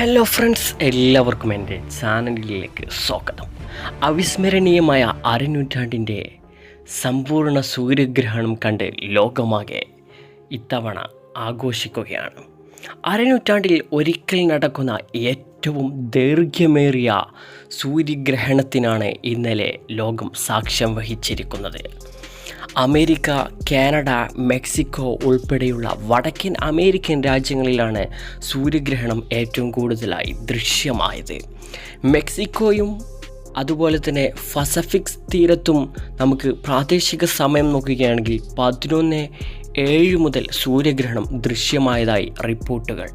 Hello friends, എല്ലാവർക്കും എൻ്റെ ചാനലിലേക്ക് സ്വാഗതം. അവിസ്മരണീയമായ അരനൂറ്റാണ്ടിൻ്റെ സമ്പൂർണ്ണ സൂര്യഗ്രഹണം കണ്ട് ലോകമാകെ ഇത്തവണ ആഘോഷിക്കുകയാണ്. അരനൂറ്റാണ്ടിൽ ഒരിക്കൽ നടക്കുന്ന ഏറ്റവും ദൈർഘ്യമേറിയ സൂര്യഗ്രഹണത്തിനാണ് ഇന്നലെ ലോകം സാക്ഷ്യം വഹിച്ചിരിക്കുന്നത്. അമേരിക്ക, കാനഡ, മെക്സിക്കോ ഉൾപ്പെടെയുള്ള വടക്കൻ അമേരിക്കൻ രാജ്യങ്ങളിലാണ് സൂര്യഗ്രഹണം ഏറ്റവും കൂടുതലായി ദൃശ്യമായത്. മെക്സിക്കോയും അതുപോലെ തന്നെ പസഫിക് തീരത്തും നമുക്ക് പ്രാദേശിക സമയം നോക്കുകയാണെങ്കിൽ 11:07 മുതൽ സൂര്യഗ്രഹണം ദൃശ്യമായതായി റിപ്പോർട്ടുകൾ.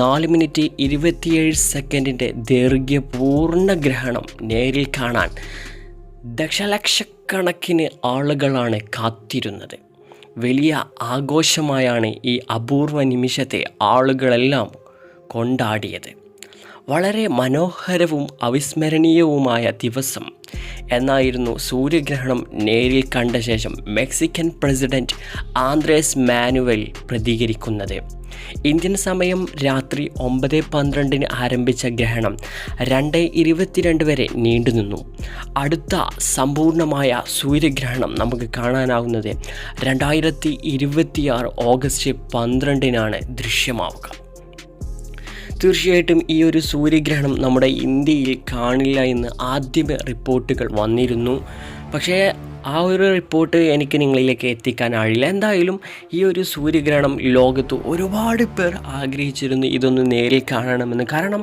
4 മിനിറ്റ് 27 സെക്കൻഡിൻ്റെ ദൈർഘ്യപൂർണ്ണ ഗ്രഹണം നേരിൽ കാണാൻ ദശലക്ഷക്കണക്കിന് ആളുകളാണ് കാത്തിരുന്നത്. വലിയ ആഘോഷമായാണ് ഈ അപൂർവ നിമിഷത്തെ ആളുകളെല്ലാം കൊണ്ടാടിയത്. വളരെ മനോഹരവും അവിസ്മരണീയവുമായ ദിവസം എന്നായിരുന്നു സൂര്യഗ്രഹണം നേരിൽ കണ്ട ശേഷം മെക്സിക്കൻ പ്രസിഡന്റ് ആന്ദ്രേസ് മാനുവൽ പ്രതികരിക്കുന്നത്. ഇന്ത്യൻ സമയം രാത്രി 9:12 ആരംഭിച്ച ഗ്രഹണം 2:22 വരെ നീണ്ടുനിന്നു. അടുത്ത സമ്പൂർണമായ സൂര്യഗ്രഹണം നമുക്ക് കാണാനാവുന്നത് 2026 ഓഗസ്റ്റ് 12 ദൃശ്യമാവുക. തീർച്ചയായിട്ടും ഈ ഒരു സൂര്യഗ്രഹണം നമ്മുടെ ഇന്ത്യയിൽ കാണില്ല എന്ന് ആദ്യമേ റിപ്പോർട്ടുകൾ വന്നിരുന്നു. പക്ഷേ ആ ഒരു റിപ്പോർട്ട് എനിക്ക് നിങ്ങളിലേക്ക് എത്തിക്കാനായില്ല. എന്തായാലും ഈ ഒരു സൂര്യഗ്രഹണം ലോകത്ത് ഒരുപാട് പേർ ആഗ്രഹിച്ചിരുന്നു ഇതൊന്ന് നേരിൽ കാണണമെന്ന്. കാരണം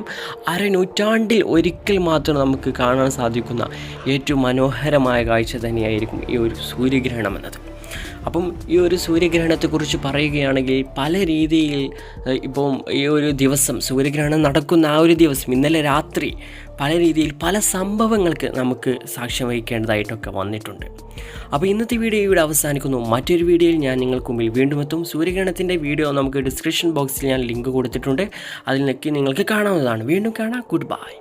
അരനൂറ്റാണ്ടിൽ ഒരിക്കൽ മാത്രം നമുക്ക് കാണാൻ സാധിക്കുന്ന ഏറ്റവും മനോഹരമായ കാഴ്ച തന്നെയായിരിക്കും ഈ ഒരു സൂര്യഗ്രഹണം എന്നത്. അപ്പം ഈ ഒരു സൂര്യഗ്രഹണത്തെക്കുറിച്ച് പറയുകയാണെങ്കിൽ പല രീതിയിൽ ഇപ്പം ഈ ഒരു ദിവസം സൂര്യഗ്രഹണം നടക്കുന്ന ആ ഒരു ദിവസം ഇന്നലെ രാത്രി പല രീതിയിൽ പല സംഭവങ്ങൾക്ക് നമുക്ക് സാക്ഷ്യം വഹിക്കേണ്ടതായിട്ടൊക്കെ വന്നിട്ടുണ്ട്. അപ്പോൾ ഇന്നത്തെ വീഡിയോ ഇവിടെ അവസാനിക്കുന്നു. മറ്റൊരു വീഡിയോയിൽ ഞാൻ നിങ്ങൾക്ക് മുമ്പിൽ വീണ്ടും എത്തും. സൂര്യഗ്രഹണത്തിൻ്റെ വീഡിയോ നമുക്ക് ഡിസ്ക്രിപ്ഷൻ ബോക്സിൽ ഞാൻ ലിങ്ക് കൊടുത്തിട്ടുണ്ട്, അതിൽ നിങ്ങൾക്ക് കാണാവുന്നതാണ്. വീണ്ടും കാണാം. Good bye.